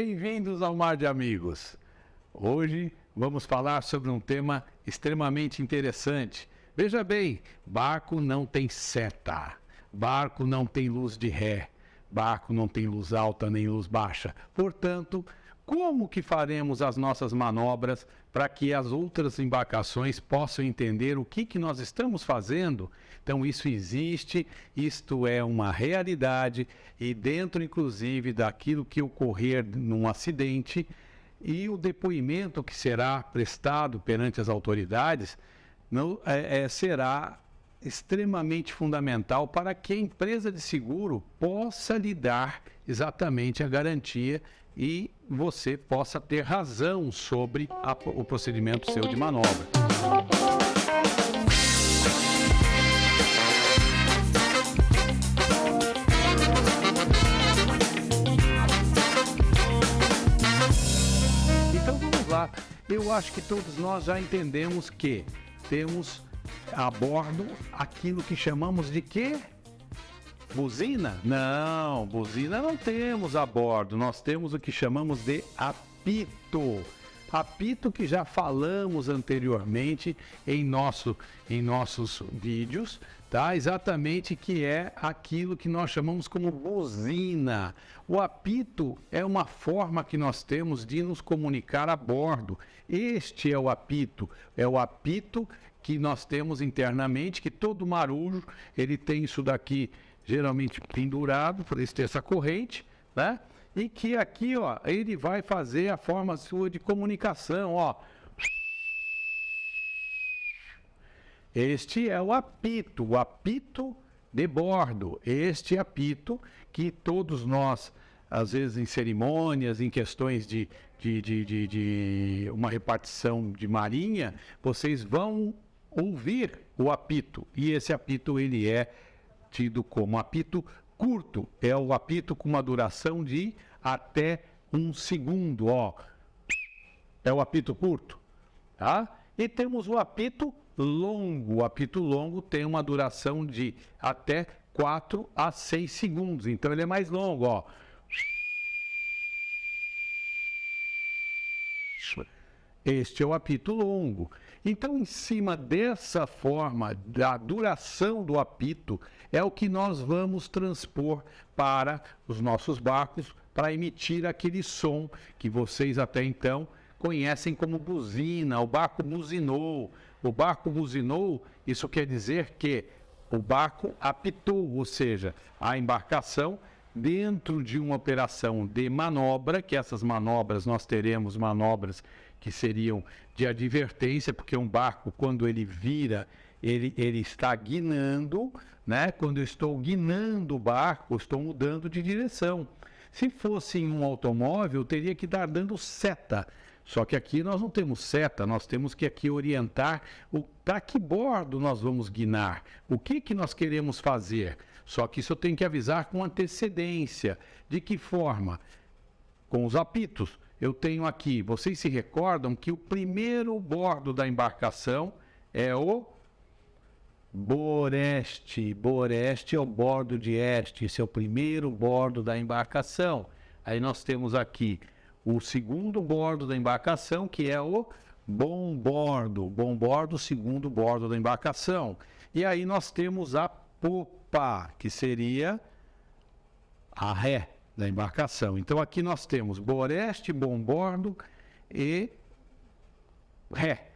Bem-vindos ao Mar de Amigos. Hoje vamos falar sobre um tema extremamente interessante. Veja bem, barco não tem seta, barco não tem luz de ré, barco não tem luz alta nem luz baixa. Portanto, como que faremos as nossas manobras para que as outras embarcações possam entender o que nós estamos fazendo? Então, isso existe, isto é uma realidade e dentro, inclusive, daquilo que ocorrer num acidente e o depoimento que será prestado perante as autoridades será extremamente fundamental para que a empresa de seguro possa lhe dar exatamente a garantia e você possa ter razão sobre o procedimento seu de manobra. Então vamos lá. Eu acho que todos nós já entendemos que temos a bordo aquilo que chamamos de quê? Buzina? Não, buzina não temos a bordo, nós temos o que chamamos de apito. Apito que já falamos anteriormente em nossos vídeos, tá? Exatamente que é aquilo que nós chamamos como buzina. O apito é uma forma que nós temos de nos comunicar a bordo. Este é o apito que nós temos internamente, que todo marujo, ele tem isso daqui geralmente pendurado, por isso ter essa corrente, né? E que aqui, ó, ele vai fazer a forma sua de comunicação, ó. Este é o apito de bordo. Este apito que todos nós, às vezes em cerimônias, em questões de uma repartição de marinha, vocês vão ouvir o apito. E esse apito, ele é tido como apito curto, é o apito com uma duração de até 1 segundo, ó. É o apito curto, tá? E temos o apito longo. O apito longo tem uma duração de até 4 a 6 segundos, então ele é mais longo, ó. Este é o apito longo. Então, em cima dessa forma, da duração do apito, é o que nós vamos transpor para os nossos barcos, para emitir aquele som que vocês até então conhecem como buzina. O barco buzinou. O barco buzinou, isso quer dizer que o barco apitou, ou seja, a embarcação dentro de uma operação de manobra, que essas manobras, nós teremos manobras que seriam de advertência, porque um barco, quando ele vira, ele está guinando, né? Quando eu estou guinando o barco, eu estou mudando de direção. Se fosse em um automóvel, eu teria que estar dando seta. Só que aqui nós não temos seta, nós temos que aqui orientar para que bordo nós vamos guinar, o que nós queremos fazer. Só que isso eu tenho que avisar com antecedência. De que forma? Com os apitos. Eu tenho aqui, vocês se recordam que o primeiro bordo da embarcação é o boreste. Boreste é o bordo de este, esse é o primeiro bordo da embarcação. Aí nós temos aqui o segundo bordo da embarcação, que é o bombordo. Bombordo, o segundo bordo da embarcação. E aí nós temos a popa, que seria a ré da embarcação. Então aqui nós temos boreste, bombordo e ré.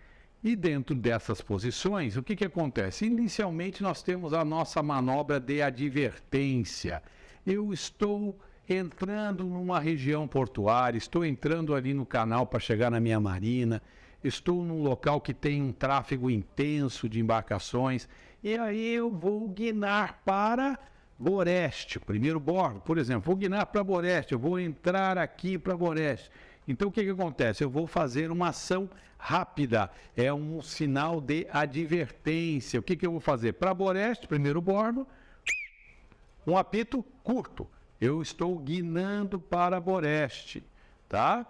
E dentro dessas posições, o que acontece? Inicialmente nós temos a nossa manobra de advertência. Eu estou entrando numa região portuária, estou entrando ali no canal para chegar na minha marina, estou num local que tem um tráfego intenso de embarcações, e aí eu vou guinar para boreste, primeiro bordo, por exemplo, vou guinar para boreste, eu vou entrar aqui para boreste. Então o que acontece? Eu vou fazer uma ação rápida, é um sinal de advertência. O que eu vou fazer? Para boreste, primeiro bordo, um apito curto. Eu estou guinando para boreste, tá?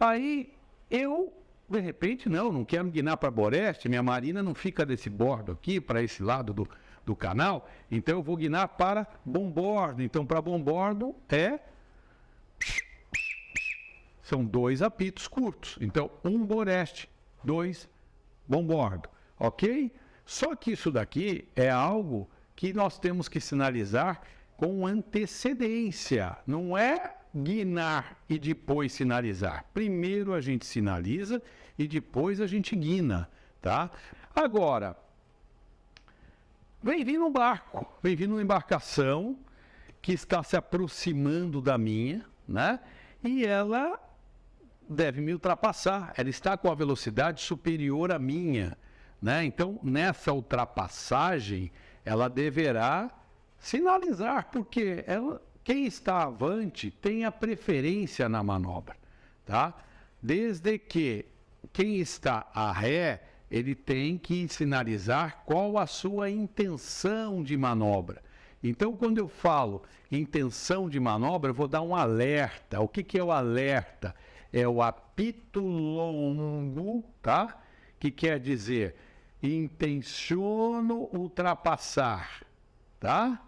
Aí eu, de repente, não quero guinar para boreste, minha marina não fica desse bordo aqui, para esse lado do canal, então eu vou guinar para bombordo. Então, para bombordo é são 2 apitos curtos. Então, 1 boreste, 2 bombordo, ok? Só que isso daqui é algo que nós temos que sinalizar com antecedência. Não é guinar e depois sinalizar. Primeiro a gente sinaliza e depois a gente guina, tá? Agora, vem vindo um barco, vem vindo uma embarcação que está se aproximando da minha, né? E ela deve me ultrapassar. Ela está com a velocidade superior à minha, né? Então, nessa ultrapassagem, ela deverá sinalizar, porque quem está avante tem a preferência na manobra, tá? Desde que quem está a ré, ele tem que sinalizar qual a sua intenção de manobra. Então, quando eu falo intenção de manobra, eu vou dar um alerta. O que é o alerta? É o apito longo, tá? Que quer dizer, intenciono ultrapassar, tá?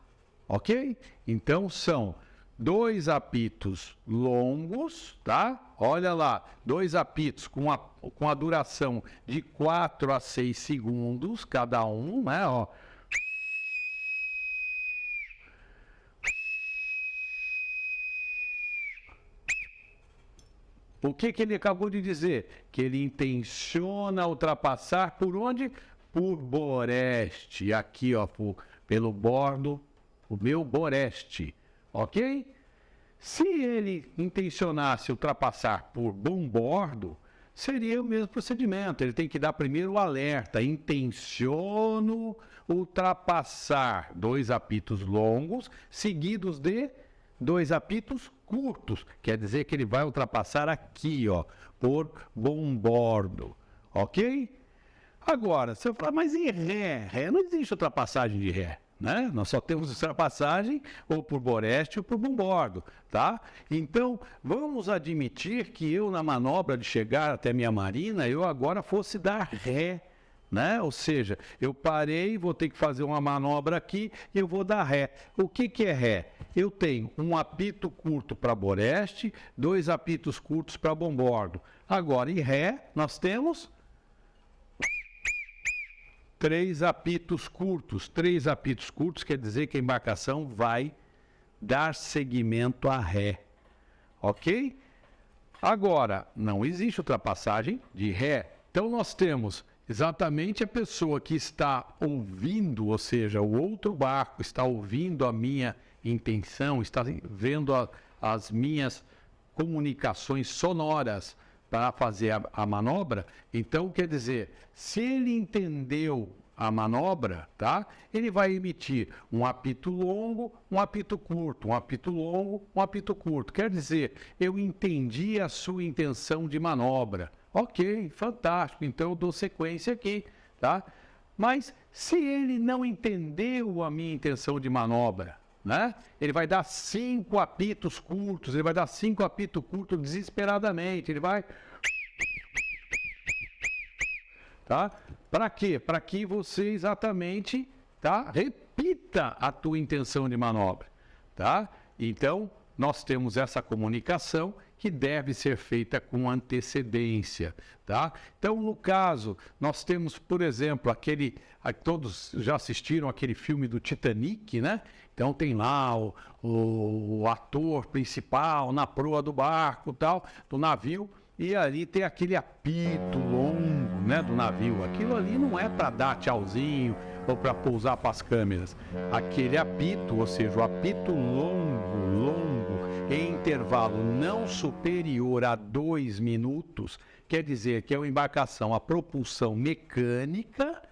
Ok? Então, são 2 apitos longos, tá? Olha lá, 2 apitos com a duração de 4 a 6 segundos cada um, né? Ó. O que ele acabou de dizer? Que ele intenciona ultrapassar por onde? Por boreste. Aqui, ó, pelo bordo, o meu boreste. Ok? Se ele intencionasse ultrapassar por bombordo, seria o mesmo procedimento. Ele tem que dar primeiro o alerta. Intenciono ultrapassar. 2 apitos longos, seguidos de 2 apitos curtos. Quer dizer que ele vai ultrapassar aqui, ó, por bombordo. Ok? Agora, você fala, mas e ré? Ré não existe ultrapassagem de ré, né? Nós só temos ultrapassagem ou por boreste ou por bombordo, tá? Então, vamos admitir que eu, na manobra de chegar até minha marina, eu agora fosse dar ré, né? Ou seja, eu parei, vou ter que fazer uma manobra aqui e eu vou dar ré. O que é ré? Eu tenho um apito curto para boreste, 2 apitos curtos para bombordo. Agora, em ré, nós temos 3 apitos curtos. 3 apitos curtos quer dizer que a embarcação vai dar seguimento a ré. Ok? Agora, não existe ultrapassagem de ré. Então, nós temos exatamente a pessoa que está ouvindo, ou seja, o outro barco está ouvindo a minha intenção, está vendo as minhas comunicações sonoras para fazer a manobra. Então, quer dizer, se ele entendeu a manobra, tá? Ele vai emitir um apito longo, um apito curto, um apito longo, um apito curto. Quer dizer, eu entendi a sua intenção de manobra. Ok, fantástico. Então, eu dou sequência aqui, tá? Mas, se ele não entendeu a minha intenção de manobra, né? Ele vai dar 5 apitos curtos, ele vai dar 5 apitos curtos desesperadamente, ele vai... Tá? Para quê? Para que você exatamente, tá? Repita a tua intenção de manobra, tá? Então, nós temos essa comunicação que deve ser feita com antecedência, tá? Então, no caso, nós temos, por exemplo, todos já assistiram aquele filme do Titanic, né? Então tem lá o ator principal na proa do barco, tal, do navio, e ali tem aquele apito longo, né, do navio. Aquilo ali não é para dar tchauzinho ou para pousar para as câmeras. Aquele apito, ou seja, o apito longo, em intervalo não superior a 2 minutos, quer dizer que é uma embarcação a propulsão mecânica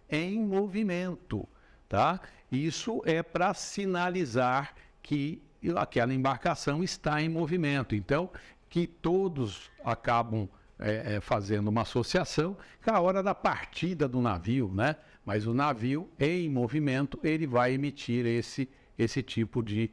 em movimento, tá? Isso é para sinalizar que aquela embarcação está em movimento. Então, que todos acabam fazendo uma associação com a hora da partida do navio, né? Mas o navio, em movimento, ele vai emitir esse tipo de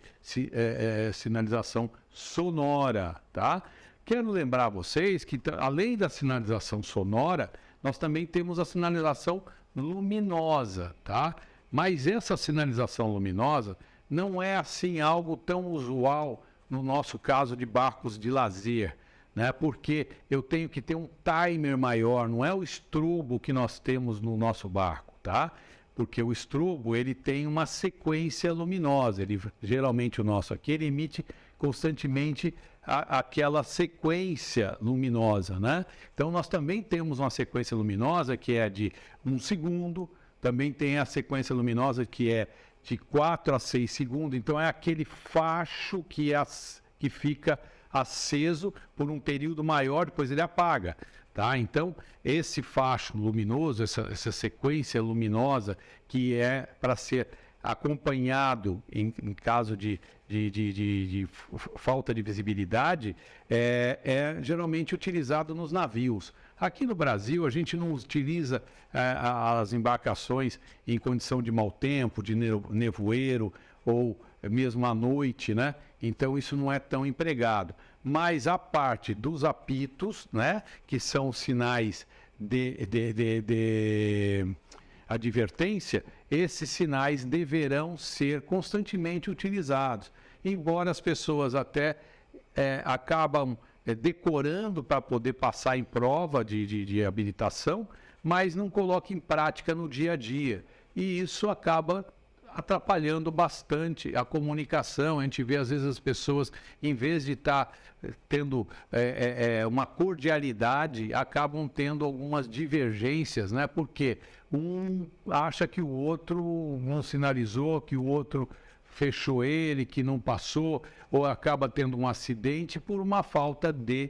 sinalização sonora, tá? Quero lembrar a vocês que, além da sinalização sonora, nós também temos a sinalização luminosa, tá? Mas essa sinalização luminosa não é assim algo tão usual no nosso caso de barcos de lazer, né? Porque eu tenho que ter um timer maior, não é o estrobo que nós temos no nosso barco, tá? Porque o estrobo, ele tem uma sequência luminosa, geralmente o nosso aqui, ele emite constantemente aquela sequência luminosa, né? Então, nós também temos uma sequência luminosa que é de 1 segundo, também tem a sequência luminosa que é de 4 a 6 segundos, então é aquele facho que fica aceso por um período maior, depois ele apaga, tá? Então, esse facho luminoso, essa sequência luminosa que é para ser acompanhado em caso de falta de visibilidade, é geralmente utilizado nos navios. Aqui no Brasil, a gente não utiliza as embarcações em condição de mau tempo, de nevoeiro ou mesmo à noite, né? Então, isso não é tão empregado. Mas a parte dos apitos, né? Que são sinais de advertência, esses sinais deverão ser constantemente utilizados. Embora as pessoas até acabam decorando para poder passar em prova de habilitação, mas não coloca em prática no dia a dia. E isso acaba atrapalhando bastante a comunicação. A gente vê, às vezes, as pessoas, em vez de estar tendo uma cordialidade, acabam tendo algumas divergências, né? Porque um acha que o outro não sinalizou, que o outro fechou ele, que não passou, ou acaba tendo um acidente por uma falta de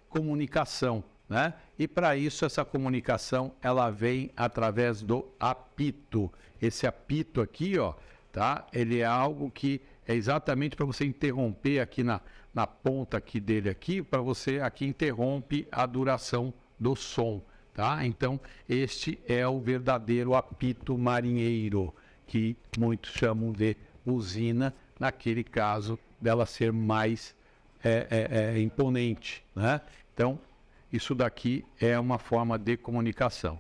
comunicação, né? E para isso, essa comunicação, ela vem através do apito. Esse apito aqui, ó, tá? Ele é algo que é exatamente para você interromper aqui na ponta aqui dele aqui, para você aqui interrompe a duração do som, tá? Então, este é o verdadeiro apito marinheiro, que muitos chamam de buzina, naquele caso dela ser mais imponente, né? Então, isso daqui é uma forma de comunicação.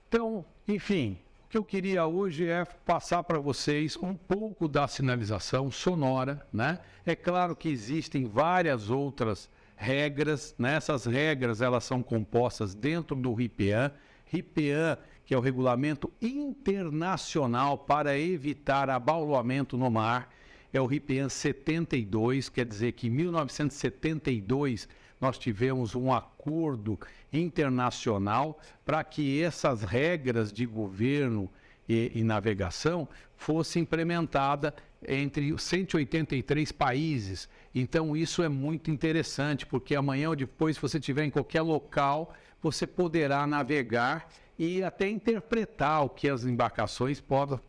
Então, enfim, o que eu queria hoje é passar para vocês um pouco da sinalização sonora, né? É claro que existem várias outras regras, né? Essas regras, elas são compostas dentro do RIPEAN. RIPEAN, que é o Regulamento Internacional para Evitar Abaulamento no Mar, é o RIPEAN 72, quer dizer que em 1972 nós tivemos um acordo internacional para que essas regras de governo e navegação fossem implementadas entre os 183 países. Então, isso é muito interessante, porque amanhã ou depois, se você estiver em qualquer local, você poderá navegar e até interpretar o que as embarcações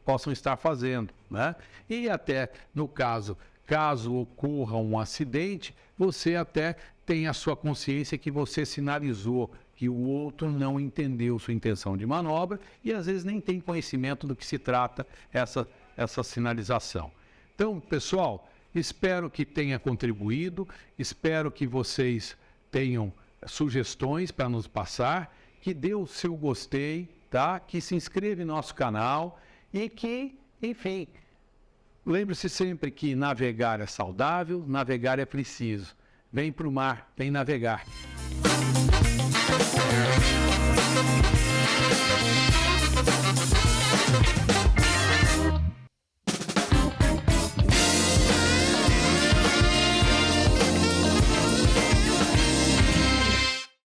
possam estar fazendo, né? E até, no caso ocorra um acidente, você até tem a sua consciência que você sinalizou, que o outro não entendeu sua intenção de manobra e às vezes nem tem conhecimento do que se trata essa sinalização. Então, pessoal, espero que tenha contribuído, espero que vocês tenham sugestões para nos passar, que dê o seu gostei, tá? Que se inscreva em nosso canal e que, enfim, lembre-se sempre que navegar é saudável, navegar é preciso. Vem para o mar, vem navegar.